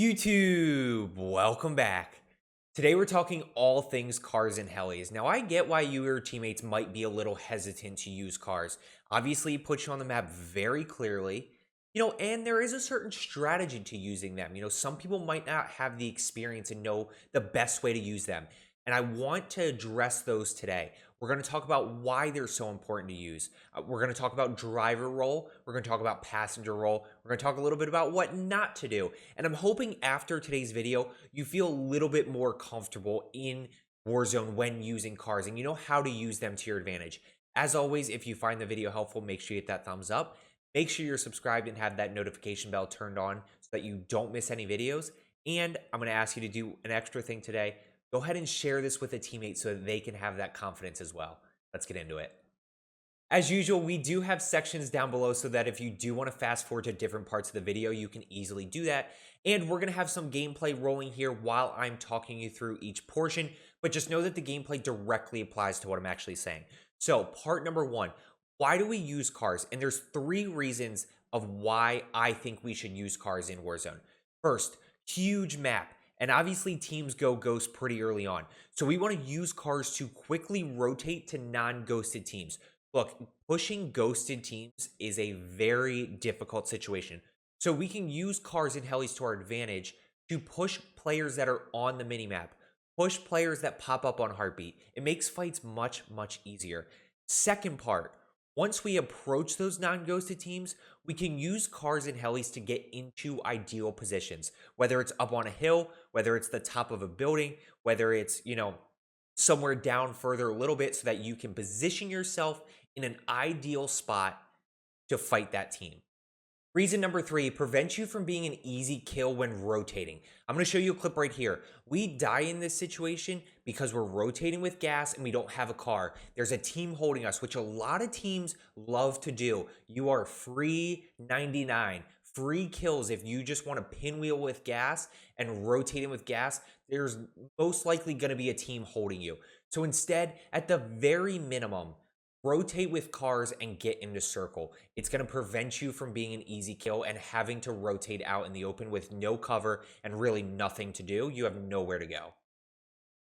YouTube, welcome back. Today we're talking all things cars and helis. Now I get why you or your teammates might be a little hesitant to use cars. Obviously, it puts you on the map very clearly. And there is a certain strategy to using them. Some people might not have the experience and know the best way to use them. And I want to address those today. We're going to talk about why they're so important to use. We're going to talk about driver role. We're going to talk about passenger role. We're going to talk a little bit about what not to do. And I'm hoping after today's video, you feel a little bit more comfortable in Warzone when using cars and you know how to use them to your advantage. As always, if you find the video helpful, make sure you hit that thumbs up. Make sure you're subscribed and have that notification bell turned on so that you don't miss any videos. And I'm going to ask you to do an extra thing today. Go ahead and share this with a teammate so that they can have that confidence as well. Let's get into it. As usual, we do have sections down below so that if you do want to fast forward to different parts of the video, you can easily do that. And we're going to have some gameplay rolling here while I'm talking you through each portion, but just know that the gameplay directly applies to what I'm actually saying. So part number one, why do we use cars? And there's 3 reasons of why I think we should use cars in Warzone. First, huge map. And obviously teams go ghost pretty early on. So we want to use cars to quickly rotate to non-ghosted teams. Look, pushing ghosted teams is a very difficult situation. So we can use cars and helis to our advantage to push players that are on the minimap, push players that pop up on heartbeat. It makes fights much, much easier. Second part, once we approach those non-ghosted teams, we can use cars and helis to get into ideal positions, whether it's up on a hill, whether it's the top of a building, whether it's, somewhere down further a little bit so that you can position yourself in an ideal spot to fight that team. Reason number 3, prevents you from being an easy kill when rotating. I'm going to show you a clip right here. We die in this situation because we're rotating with gas and we don't have a car. There's a team holding us, which a lot of teams love to do. You are free 99. Free kills if you just want to pinwheel with gas and rotate in with gas. There's most likely going to be a team holding you. So instead, at the very minimum, rotate with cars and get into circle. It's going to prevent you from being an easy kill and having to rotate out in the open with no cover and really nothing to do. You have nowhere to go.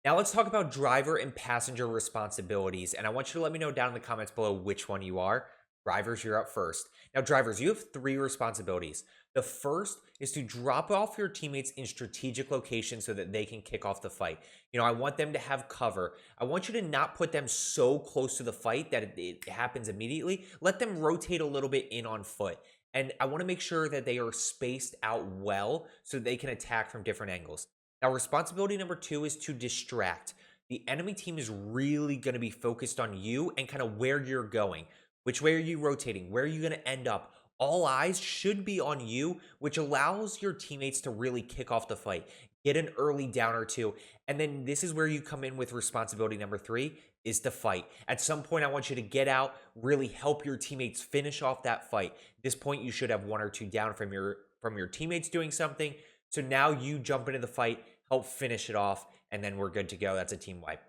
Now let's talk about driver and passenger responsibilities. And I want you to let me know down in the comments below which one you are. Drivers, you're up first. Now, drivers, you have 3 responsibilities. The first is to drop off your teammates in strategic locations so that they can kick off the fight. I want them to have cover. I want you to not put them so close to the fight that it happens immediately. Let them rotate a little bit in on foot. And I want to make sure that they are spaced out well so they can attack from different angles. Now, responsibility number 2 is to distract. The enemy team is really going to be focused on you and kind of where you're going. Which way are you rotating? Where are you going to end up? All eyes should be on you, which allows your teammates to really kick off the fight. Get an early down or 2. And then this is where you come in with responsibility number 3 is to fight. At some point, I want you to get out, really help your teammates finish off that fight. At this point, you should have 1 or 2 down from your teammates doing something. So now you jump into the fight, help finish it off, and then we're good to go. That's a team wipe.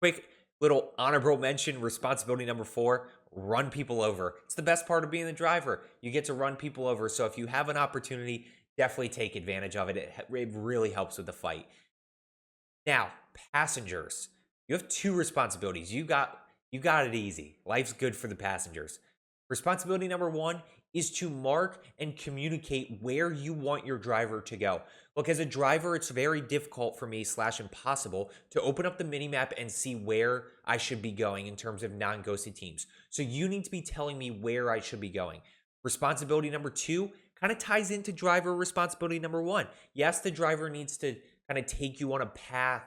Quick little honorable mention, responsibility number 4, run people over. It's the best part of being the driver. You get to run people over. So if you have an opportunity, definitely take advantage of it. It really helps with the fight. Now, passengers, you have 2 responsibilities. You got it easy. Life's good for the passengers. Responsibility number 1 is to mark and communicate where you want your driver to go. Look, as a driver, it's very difficult for me / impossible to open up the minimap and see where I should be going in terms of non-ghosted teams. So you need to be telling me where I should be going. Responsibility number 2 kind of ties into driver responsibility number 1. Yes, the driver needs to kind of take you on a path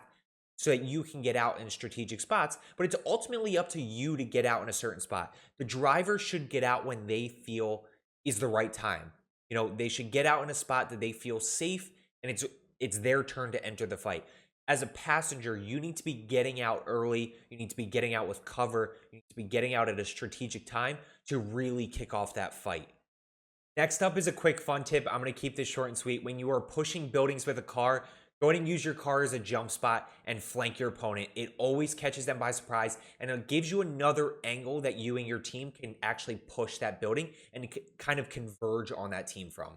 so that you can get out in strategic spots, but it's ultimately up to you to get out in a certain spot. The driver should get out when they feel is the right time. They should get out in a spot that they feel safe and it's their turn to enter the fight. As a passenger, you need to be getting out early. You need to be getting out with cover. You need to be getting out at a strategic time to really kick off that fight. Next up is a quick fun tip. I'm going to keep this short and sweet. When you are pushing buildings with a car, go ahead and use your car as a jump spot and flank your opponent. It always catches them by surprise, and it gives you another angle that you and your team can actually push that building and kind of converge on that team from.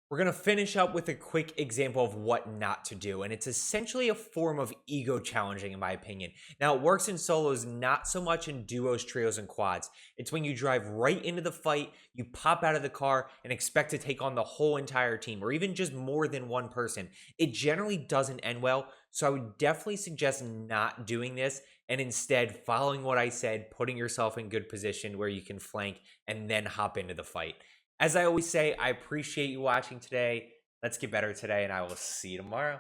We're going to finish up with a quick example of what not to do, and it's essentially a form of ego challenging, in my opinion. Now, it works in solos, not so much in duos, trios, and quads. It's when you drive right into the fight, you pop out of the car, and expect to take on the whole entire team, or even just more than one person. It generally doesn't end well, so I would definitely suggest not doing this, and instead following what I said, putting yourself in good position where you can flank and then hop into the fight. As I always say, I appreciate you watching today. Let's get better today, and I will see you tomorrow.